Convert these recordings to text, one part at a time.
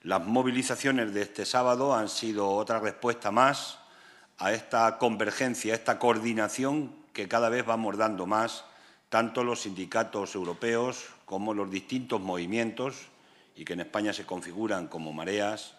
Las movilizaciones de este sábado han sido otra respuesta más a esta convergencia, a esta coordinación que cada vez vamos dando más, tanto los sindicatos europeos como los distintos movimientos, y que en España se configuran como mareas,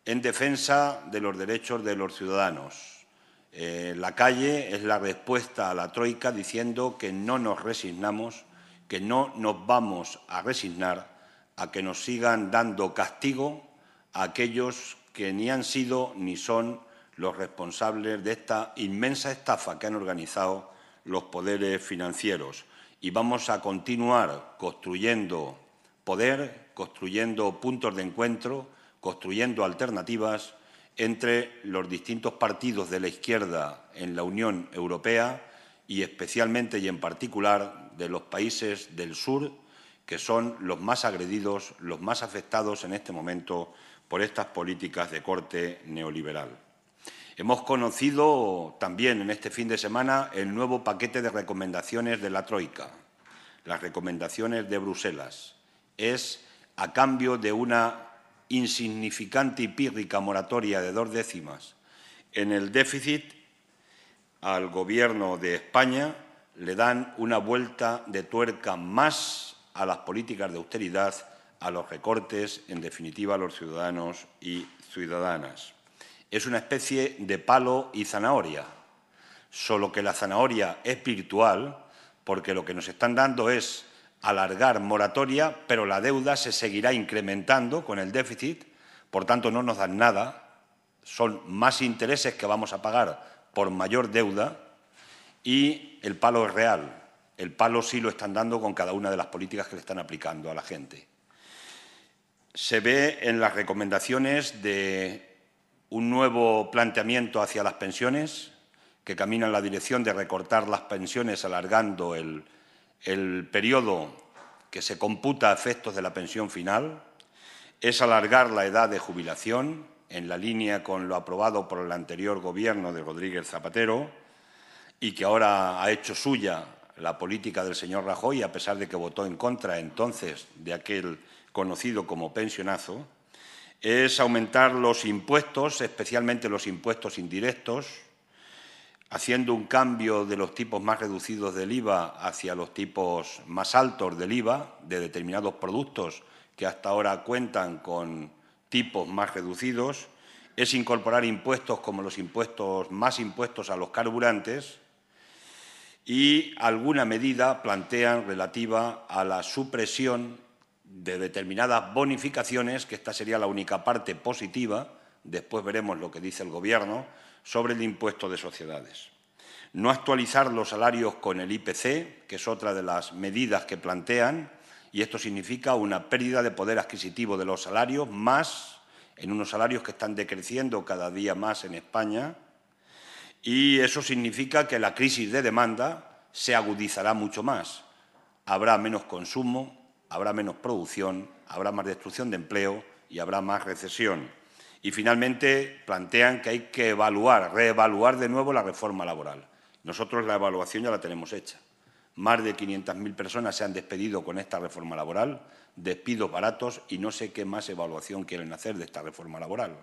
en defensa de los derechos de los ciudadanos. La calle es la respuesta a la troika diciendo que no nos resignamos, que no nos vamos a resignar a que nos sigan dando castigo a aquellos que ni han sido ni son los responsables de esta inmensa estafa que han organizado los poderes financieros. Y vamos a continuar construyendo poder, construyendo puntos de encuentro, construyendo alternativas entre los distintos partidos de la izquierda en la Unión Europea y especialmente y en particular de los países del sur, que son los más agredidos, los más afectados en este momento por estas políticas de corte neoliberal. Hemos conocido también en este fin de semana el nuevo paquete de recomendaciones de la troika, las recomendaciones de Bruselas. Es a cambio de una insignificante y pírrica moratoria de 2 décimas en el déficit, al Gobierno de España le dan una vuelta de tuerca más a las políticas de austeridad, a los recortes, en definitiva, a los ciudadanos y ciudadanas. Es una especie de palo y zanahoria, solo que la zanahoria es virtual porque lo que nos están dando es alargar moratoria, pero la deuda se seguirá incrementando con el déficit, por tanto no nos dan nada, son más intereses que vamos a pagar por mayor deuda y el palo es real. El palo sí lo están dando con cada una de las políticas que le están aplicando a la gente. Se ve en las recomendaciones de un nuevo planteamiento hacia las pensiones, que camina en la dirección de recortar las pensiones alargando el periodo que se computa a efectos de la pensión final, es alargar la edad de jubilación, en la línea con lo aprobado por el anterior Gobierno de Rodríguez Zapatero y que ahora ha hecho suya la política del señor Rajoy, a pesar de que votó en contra entonces de aquel conocido como pensionazo, es aumentar los impuestos, especialmente los impuestos indirectos, haciendo un cambio de los tipos más reducidos del IVA hacia los tipos más altos del IVA de determinados productos que hasta ahora cuentan con tipos más reducidos, es incorporar impuestos como los impuestos a los carburantes y alguna medida plantean relativa a la supresión de determinadas bonificaciones, que esta sería la única parte positiva, después veremos lo que dice el Gobierno, sobre el impuesto de sociedades. No actualizar los salarios con el IPC, que es otra de las medidas que plantean, y esto significa una pérdida de poder adquisitivo de los salarios, más en unos salarios que están decreciendo cada día más en España, y eso significa que la crisis de demanda se agudizará mucho más. Habrá menos consumo, habrá menos producción, habrá más destrucción de empleo y habrá más recesión. Y, finalmente, plantean que hay que reevaluar de nuevo la reforma laboral. Nosotros la evaluación ya la tenemos hecha. Más de 500.000 personas se han despedido con esta reforma laboral, despidos baratos, y no sé qué más evaluación quieren hacer de esta reforma laboral,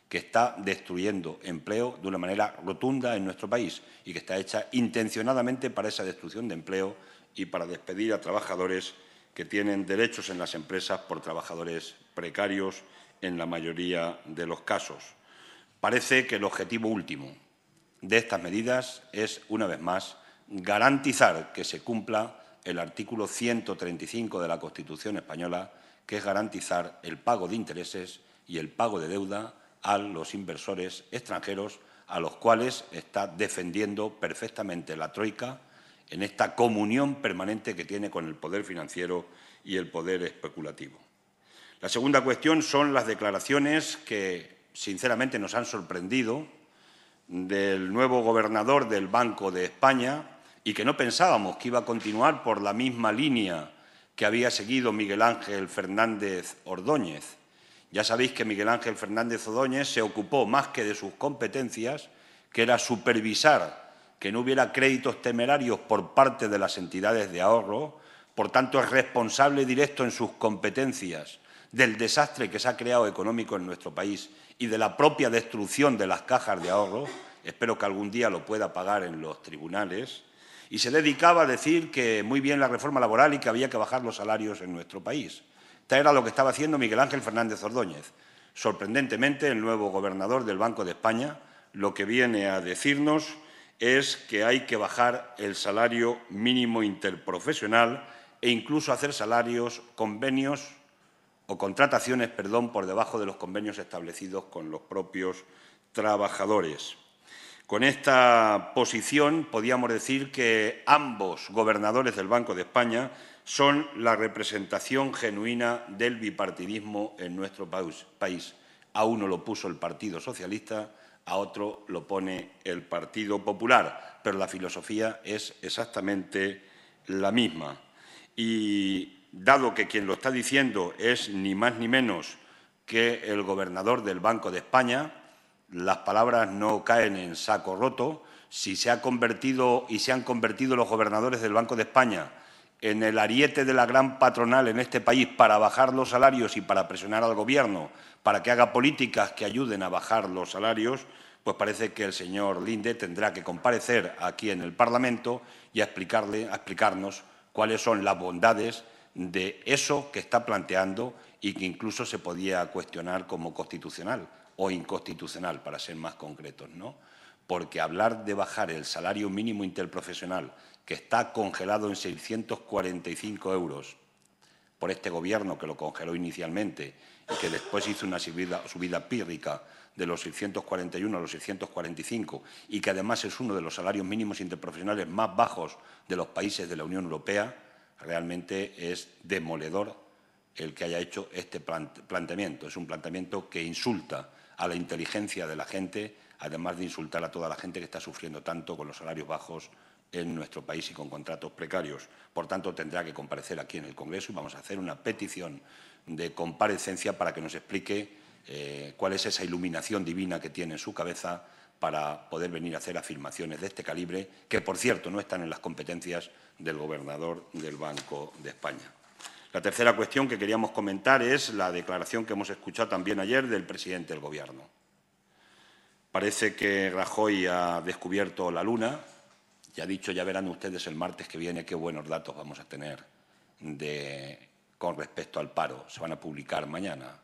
que está destruyendo empleo de una manera rotunda en nuestro país y que está hecha intencionadamente para esa destrucción de empleo y para despedir a trabajadores que tienen derechos en las empresas por trabajadores precarios en la mayoría de los casos. Parece que el objetivo último de estas medidas es, una vez más, garantizar que se cumpla el artículo 135 de la Constitución española, que es garantizar el pago de intereses y el pago de deuda a los inversores extranjeros, a los cuales está defendiendo perfectamente la troika en esta comunión permanente que tiene con el poder financiero y el poder especulativo. La segunda cuestión son las declaraciones que, sinceramente, nos han sorprendido del nuevo gobernador del Banco de España y que no pensábamos que iba a continuar por la misma línea que había seguido Miguel Ángel Fernández Ordóñez. Ya sabéis que Miguel Ángel Fernández Ordóñez se ocupó más que de sus competencias, que era supervisar que no hubiera créditos temerarios por parte de las entidades de ahorro, por tanto es responsable directo en sus competencias del desastre que se ha creado económico en nuestro país y de la propia destrucción de las cajas de ahorro, espero que algún día lo pueda pagar en los tribunales, y se dedicaba a decir que muy bien la reforma laboral y que había que bajar los salarios en nuestro país. Esto era lo que estaba haciendo Miguel Ángel Fernández Ordóñez. Sorprendentemente, el nuevo gobernador del Banco de España lo que viene a decirnos es que hay que bajar el salario mínimo interprofesional e incluso hacer salarios, convenios o contrataciones, por debajo de los convenios establecidos con los propios trabajadores. Con esta posición podíamos decir que ambos gobernadores del Banco de España son la representación genuina del bipartidismo en nuestro país. A uno lo puso el Partido Socialista, a otro lo pone el Partido Popular, pero la filosofía es exactamente la misma. Y dado que quien lo está diciendo es ni más ni menos que el gobernador del Banco de España, las palabras no caen en saco roto. Si se ha convertido y se han convertido los gobernadores del Banco de España en el ariete de la gran patronal en este país para bajar los salarios y para presionar al Gobierno para que haga políticas que ayuden a bajar los salarios, pues parece que el señor Linde tendrá que comparecer aquí en el Parlamento y a explicarnos cuáles son las bondades de eso que está planteando y que incluso se podía cuestionar como constitucional o inconstitucional, para ser más concretos, ¿no? Porque hablar de bajar el salario mínimo interprofesional, que está congelado en 645 euros por este Gobierno que lo congeló inicialmente y que después hizo una subida pírrica de los 641 a los 645 y que además es uno de los salarios mínimos interprofesionales más bajos de los países de la Unión Europea, realmente es demoledor el que haya hecho este planteamiento. Es un planteamiento que insulta a la inteligencia de la gente, además de insultar a toda la gente que está sufriendo tanto con los salarios bajos en nuestro país y con contratos precarios. Por tanto, tendrá que comparecer aquí en el Congreso y vamos a hacer una petición de comparecencia para que nos explique cuál es esa iluminación divina que tiene en su cabeza para poder venir a hacer afirmaciones de este calibre, que, por cierto, no están en las competencias del gobernador del Banco de España. La tercera cuestión que queríamos comentar es la declaración que hemos escuchado también ayer del presidente del Gobierno. Parece que Rajoy ha descubierto la luna y ha dicho, ya verán ustedes el martes que viene qué buenos datos vamos a tener con respecto al paro. Se van a publicar mañana.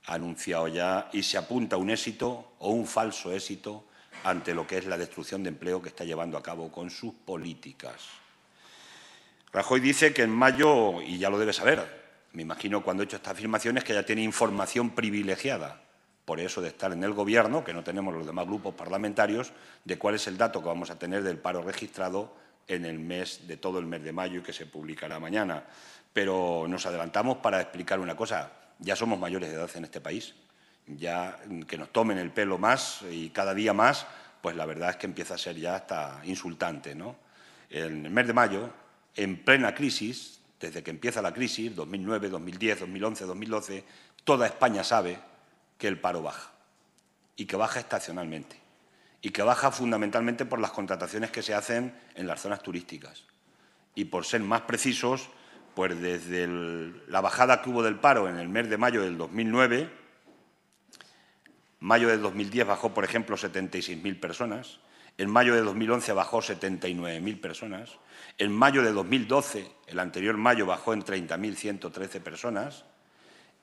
Ha anunciado ya y se apunta un éxito o un falso éxito ante lo que es la destrucción de empleo que está llevando a cabo con sus políticas. Rajoy dice que en mayo, y ya lo debe saber, me imagino cuando ha hecho estas afirmaciones, que ya tiene información privilegiada, por eso de estar en el Gobierno, que no tenemos los demás grupos parlamentarios, de cuál es el dato que vamos a tener del paro registrado en el mes de todo el mes de mayo y que se publicará mañana. Pero nos adelantamos para explicar una cosa. Ya somos mayores de edad en este país. Ya que nos tomen el pelo más y cada día más, pues la verdad es que empieza a ser ya hasta insultante, ¿no? En el mes de mayo, en plena crisis, desde que empieza la crisis, 2009, 2010, 2011, 2012, toda España sabe que el paro baja y que baja estacionalmente y que baja fundamentalmente por las contrataciones que se hacen en las zonas turísticas. Y por ser más precisos, pues desde la bajada que hubo del paro en el mes de mayo del 2009, mayo de 2010 bajó, por ejemplo, 76.000 personas, en mayo de 2011 bajó 79.000 personas, en mayo de 2012, el anterior mayo, bajó en 30.113 personas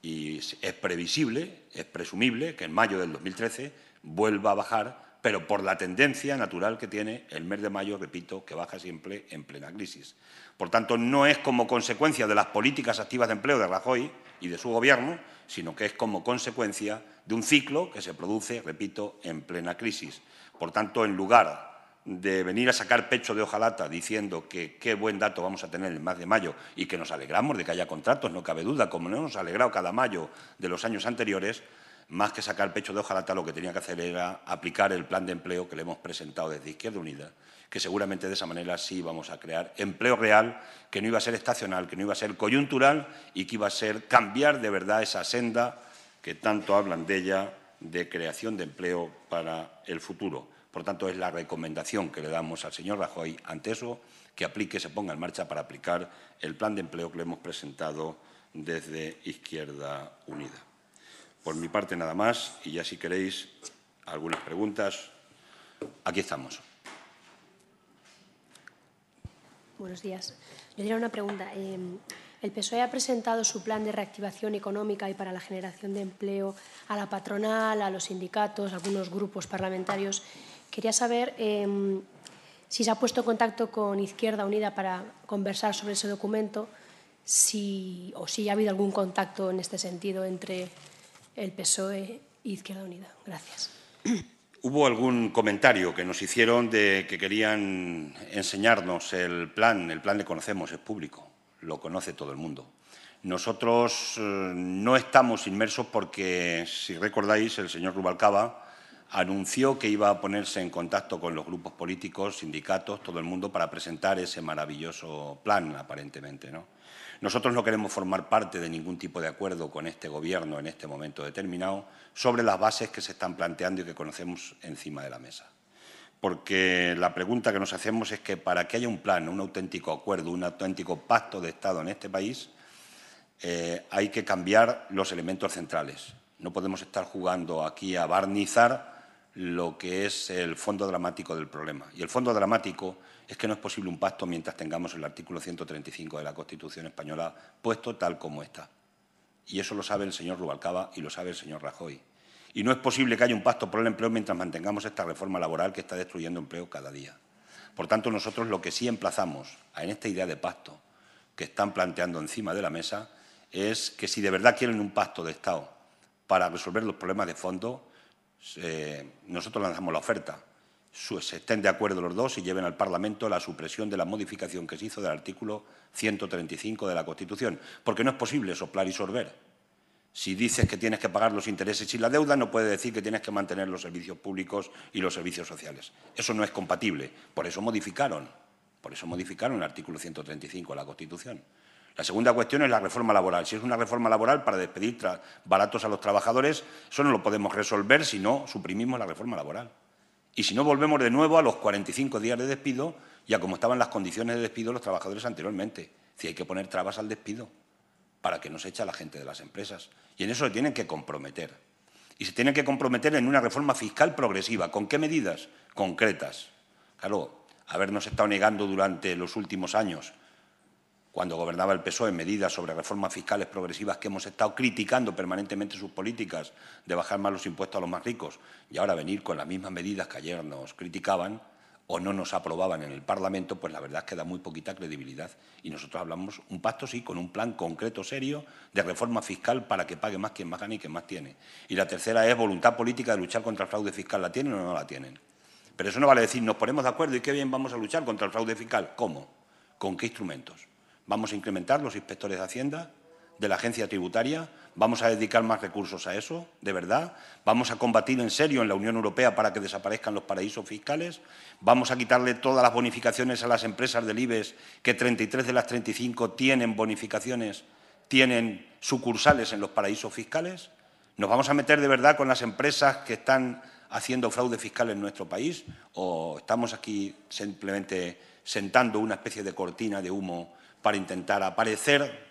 y es previsible, es presumible que en mayo del 2013 vuelva a bajar, pero por la tendencia natural que tiene el mes de mayo, repito, que baja siempre en plena crisis. Por tanto, no es como consecuencia de las políticas activas de empleo de Rajoy y de su Gobierno, sino que es como consecuencia de un ciclo que se produce, repito, en plena crisis. Por tanto, en lugar de venir a sacar pecho de hojalata diciendo que qué buen dato vamos a tener en el mes de mayo y que nos alegramos de que haya contratos, no cabe duda, como no nos ha alegrado cada mayo de los años anteriores, más que sacar pecho de hojalata lo que tenía que hacer era aplicar el plan de empleo que le hemos presentado desde Izquierda Unida, que seguramente de esa manera sí íbamos a crear empleo real, que no iba a ser estacional, que no iba a ser coyuntural y que iba a ser cambiar de verdad esa senda que tanto hablan de ella, de creación de empleo para el futuro. Por tanto, es la recomendación que le damos al señor Rajoy ante eso, que aplique, se ponga en marcha para aplicar el plan de empleo que le hemos presentado desde Izquierda Unida. Por mi parte, nada más, y ya si queréis algunas preguntas, aquí estamos. Buenos días. Yo diría una pregunta. El PSOE ha presentado su plan de reactivación económica y para la generación de empleo a la patronal, a los sindicatos, a algunos grupos parlamentarios. Quería saber si se ha puesto en contacto con Izquierda Unida para conversar sobre ese documento, o si ha habido algún contacto en este sentido entre el PSOE y Izquierda Unida. Gracias. Hubo algún comentario que nos hicieron de que querían enseñarnos el plan. El plan le conocemos, es público, lo conoce todo el mundo. Nosotros no estamos inmersos porque, si recordáis, el señor Rubalcaba anunció que iba a ponerse en contacto con los grupos políticos, sindicatos, todo el mundo, para presentar ese maravilloso plan, aparentemente, ¿no? Nosotros no queremos formar parte de ningún tipo de acuerdo con este Gobierno en este momento determinado sobre las bases que se están planteando y que conocemos encima de la mesa. Porque la pregunta que nos hacemos es que para que haya un plan, un auténtico acuerdo, un auténtico pacto de Estado en este país, hay que cambiar los elementos centrales. No podemos estar jugando aquí a barnizar lo que es el fondo dramático del problema. Y el fondo dramático es que no es posible un pacto mientras tengamos el artículo 135 de la Constitución española puesto tal como está. Y eso lo sabe el señor Rubalcaba y lo sabe el señor Rajoy. Y no es posible que haya un pacto por el empleo mientras mantengamos esta reforma laboral que está destruyendo empleo cada día. Por tanto, nosotros lo que sí emplazamos en esta idea de pacto que están planteando encima de la mesa es que si de verdad quieren un pacto de Estado para resolver los problemas de fondo, nosotros lanzamos la oferta. Se estén de acuerdo los dos y lleven al Parlamento la supresión de la modificación que se hizo del artículo 135 de la Constitución. Porque no es posible soplar y sorber. Si dices que tienes que pagar los intereses y la deuda, no puedes decir que tienes que mantener los servicios públicos y los servicios sociales. Eso no es compatible. Por eso modificaron el artículo 135 de la Constitución. La segunda cuestión es la reforma laboral. Si es una reforma laboral para despedir baratos a los trabajadores, eso no lo podemos resolver si no suprimimos la reforma laboral. Y si no, volvemos de nuevo a los 45 días de despido y a cómo estaban las condiciones de despido de los trabajadores anteriormente. Si hay que poner trabas al despido para que no se eche a la gente de las empresas. Y en eso se tienen que comprometer. Y se tienen que comprometer en una reforma fiscal progresiva. ¿Con qué medidas? Concretas. Claro, habernos estado negando durante los últimos años, cuando gobernaba el PSOE, medidas sobre reformas fiscales progresivas que hemos estado criticando permanentemente sus políticas de bajar más los impuestos a los más ricos, y ahora venir con las mismas medidas que ayer nos criticaban o no nos aprobaban en el Parlamento, pues la verdad es que da muy poquita credibilidad. Y nosotros hablamos un pacto, sí, con un plan concreto, serio, de reforma fiscal para que pague más quien más gana y quien más tiene. Y la tercera es voluntad política de luchar contra el fraude fiscal. ¿La tienen o no la tienen? Pero eso no vale decir, nos ponemos de acuerdo y qué bien vamos a luchar contra el fraude fiscal. ¿Cómo? ¿Con qué instrumentos? ¿Vamos a incrementar los inspectores de Hacienda, de la agencia tributaria? ¿Vamos a dedicar más recursos a eso, de verdad? ¿Vamos a combatir en serio en la Unión Europea para que desaparezcan los paraísos fiscales? ¿Vamos a quitarle todas las bonificaciones a las empresas del IBEX, que 33 de las 35 tienen bonificaciones, tienen sucursales en los paraísos fiscales? ¿Nos vamos a meter de verdad con las empresas que están haciendo fraude fiscal en nuestro país? ¿O estamos aquí simplemente sentando una especie de cortina de humo para intentar aparecer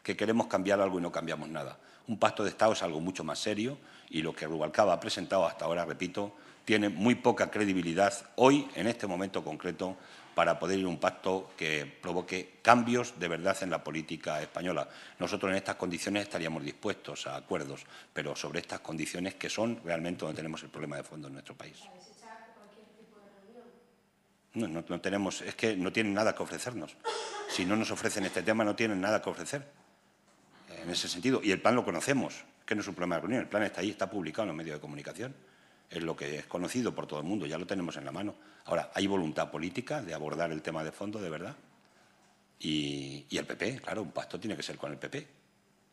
que queremos cambiar algo y no cambiamos nada? Un pacto de Estado es algo mucho más serio y lo que Rubalcaba ha presentado hasta ahora, repito, tiene muy poca credibilidad hoy, en este momento concreto, para poder ir a un pacto que provoque cambios de verdad en la política española. Nosotros en estas condiciones estaríamos dispuestos a acuerdos, pero sobre estas condiciones que son realmente donde tenemos el problema de fondo en nuestro país. No tenemos, es que no tienen nada que ofrecernos. Si no nos ofrecen este tema, no tienen nada que ofrecer. En ese sentido. Y el plan lo conocemos, que no es un problema de reunión. El plan está ahí, está publicado en los medios de comunicación. Es lo que es conocido por todo el mundo, ya lo tenemos en la mano. Ahora, ¿hay voluntad política de abordar el tema de fondo, de verdad? Y el PP, claro, un pacto tiene que ser con el PP,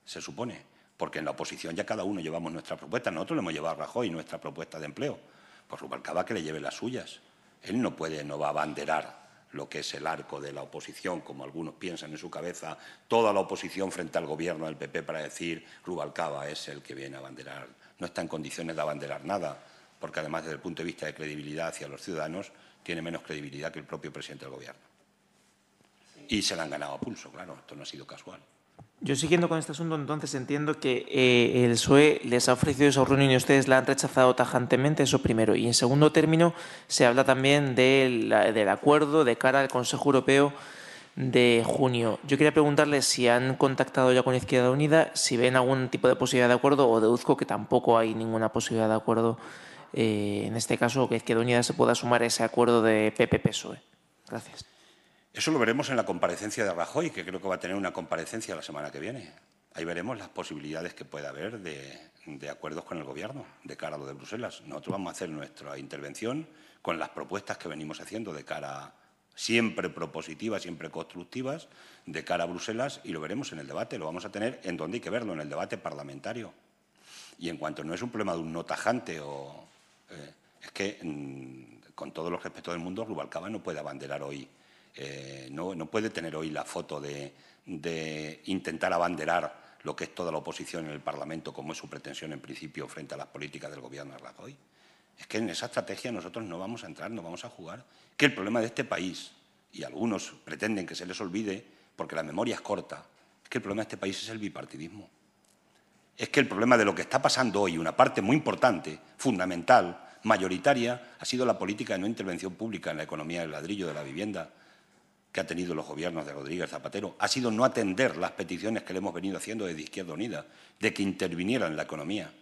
se supone. Porque en la oposición ya cada uno llevamos nuestra propuesta. Nosotros le hemos llevado a Rajoy nuestra propuesta de empleo. Pues Rubalcaba que le lleve las suyas. Él no va a abanderar lo que es el arco de la oposición, como algunos piensan en su cabeza, toda la oposición frente al Gobierno del PP para decir Rubalcaba es el que viene a abanderar. No está en condiciones de abanderar nada, porque además desde el punto de vista de credibilidad hacia los ciudadanos tiene menos credibilidad que el propio presidente del Gobierno. Y se la han ganado a pulso, claro, esto no ha sido casual. Yo siguiendo con este asunto, entonces entiendo que el PSOE les ha ofrecido esa reunión y ustedes la han rechazado tajantemente, eso primero. Y en segundo término, se habla también del acuerdo de cara al Consejo Europeo de junio. Yo quería preguntarles si han contactado ya con Izquierda Unida, si ven algún tipo de posibilidad de acuerdo, o deduzco que tampoco hay ninguna posibilidad de acuerdo en este caso, que Izquierda Unida se pueda sumar a ese acuerdo de PP-PSOE. Gracias. Eso lo veremos en la comparecencia de Rajoy, que creo que va a tener una comparecencia la semana que viene. Ahí veremos las posibilidades que pueda haber de acuerdos con el Gobierno de cara a lo de Bruselas. Nosotros vamos a hacer nuestra intervención con las propuestas que venimos haciendo de cara siempre propositivas, siempre constructivas, de cara a Bruselas, y lo veremos en el debate. Lo vamos a tener en donde hay que verlo, en el debate parlamentario. Y en cuanto no es un problema de un no tajante es que, con todo los respetos del mundo, Rubalcaba no puede abanderar hoy, no puede tener hoy la foto de intentar abanderar lo que es toda la oposición en el Parlamento, como es su pretensión en principio frente a las políticas del Gobierno de Rajoy. Es que en esa estrategia nosotros no vamos a entrar, no vamos a jugar. Que el problema de este país, y algunos pretenden que se les olvide porque la memoria es corta, es que el problema de este país es el bipartidismo. Es que el problema de lo que está pasando hoy, una parte muy importante, fundamental, mayoritaria, ha sido la política de no intervención pública en la economía del ladrillo, de la vivienda, que ha tenido los gobiernos de Rodríguez Zapatero. Ha sido no atender las peticiones que le hemos venido haciendo desde Izquierda Unida, de que interviniera en la economía.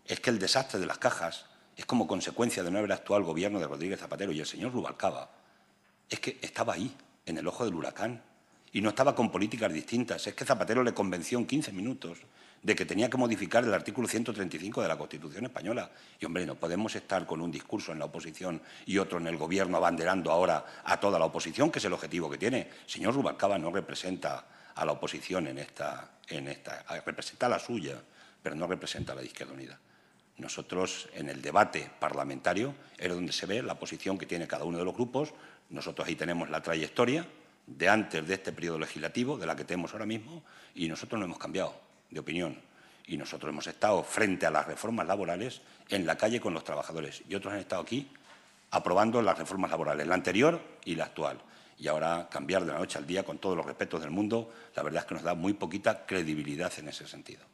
Es que el desastre de las cajas es como consecuencia de no haber actuado el gobierno de Rodríguez Zapatero, y el señor Rubalcaba es que estaba ahí, en el ojo del huracán, y no estaba con políticas distintas. Es que Zapatero le convenció en 15 minutos de que tenía que modificar el artículo 135 de la Constitución española. Y, hombre, no podemos estar con un discurso en la oposición y otro en el Gobierno abanderando ahora a toda la oposición, que es el objetivo que tiene. El señor Rubalcaba no representa a la oposición representa a la suya, pero no representa a la de Izquierda Unida. Nosotros, en el debate parlamentario, es donde se ve la posición que tiene cada uno de los grupos. Nosotros ahí tenemos la trayectoria de antes de este periodo legislativo, de la que tenemos ahora mismo, y nosotros no hemos cambiado de opinión. Y nosotros hemos estado frente a las reformas laborales en la calle con los trabajadores, y otros han estado aquí aprobando las reformas laborales, la anterior y la actual. Y ahora cambiar de la noche al día, con todos los respetos del mundo, la verdad es que nos da muy poquita credibilidad en ese sentido.